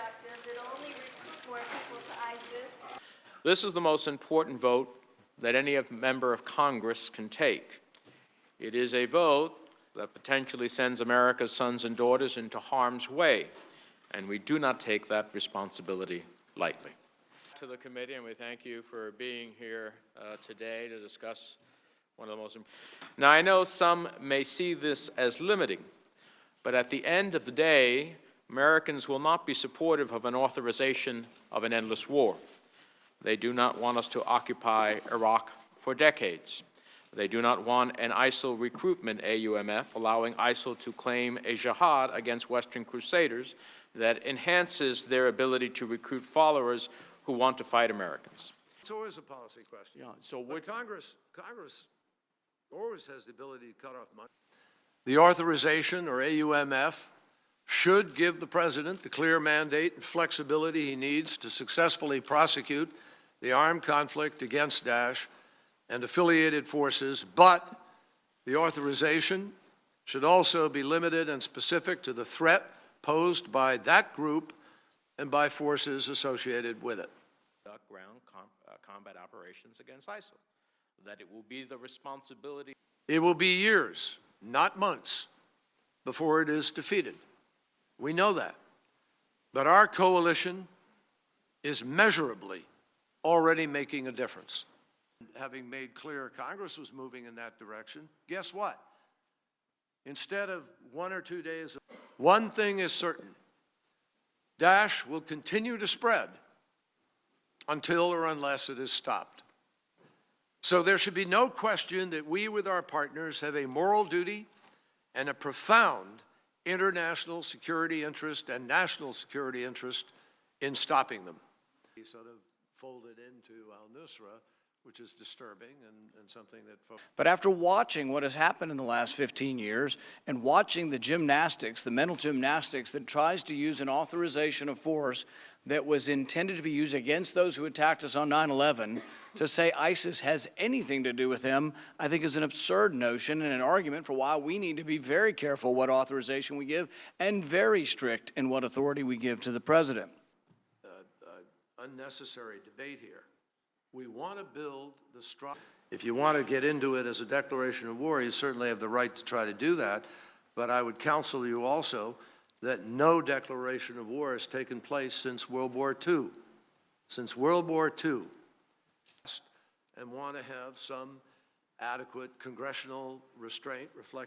counterproductive. It'll only recruit more people to ISIS. This is the most important vote that any member of Congress can take. It is a vote that potentially sends America's sons and daughters into harm's way, and we do not take that responsibility lightly. To the committee, and we thank you for being here today to discuss one of the most important. Now, I know some may see this as limiting, but at the end of the day, Americans will not be supportive of an authorization of an endless war. They do not want us to occupy Iraq for decades. They do not want an ISIL recruitment AUMF, allowing ISIL to claim a jihad against Western crusaders that enhances their ability to recruit followers who want to fight Americans. It's always a policy question. Yeah, so but Congress always has the ability to cut off money. The authorization, or AUMF, should give the President the clear mandate and flexibility he needs to successfully prosecute the armed conflict against Daesh and affiliated forces, but the authorization should also be limited and specific to the threat posed by that group and by forces associated with it. Ground combat operations against ISIL, that it will be the responsibility. It will be years, not months, before it is defeated. We know that. But our coalition is measurably already making a difference. Having made clear Congress was moving in that direction, guess what? Instead of 1 or 2 days, one thing is certain. Daesh will continue to spread until or unless it is stopped. So there should be no question that we, with our partners, have a moral duty and a profound international security interest and national security interest in stopping them. He sort of folded into al-Nusra, which is disturbing and something that... But after watching what has happened in the last 15 years and watching the gymnastics, the mental gymnastics that tries to use an authorization of force that was intended to be used against those who attacked us on 9/11 to say ISIS has anything to do with them, I think is an absurd notion and an argument for why we need to be very careful what authorization we give and very strict in what authority we give to the President. Unnecessary debate here. We want to build the strong. If you want to get into it as a declaration of war, you certainly have the right to try to do that. But I would counsel you also that no declaration of war has taken place since World War II. Since World War II. And want to have some adequate congressional restraint reflected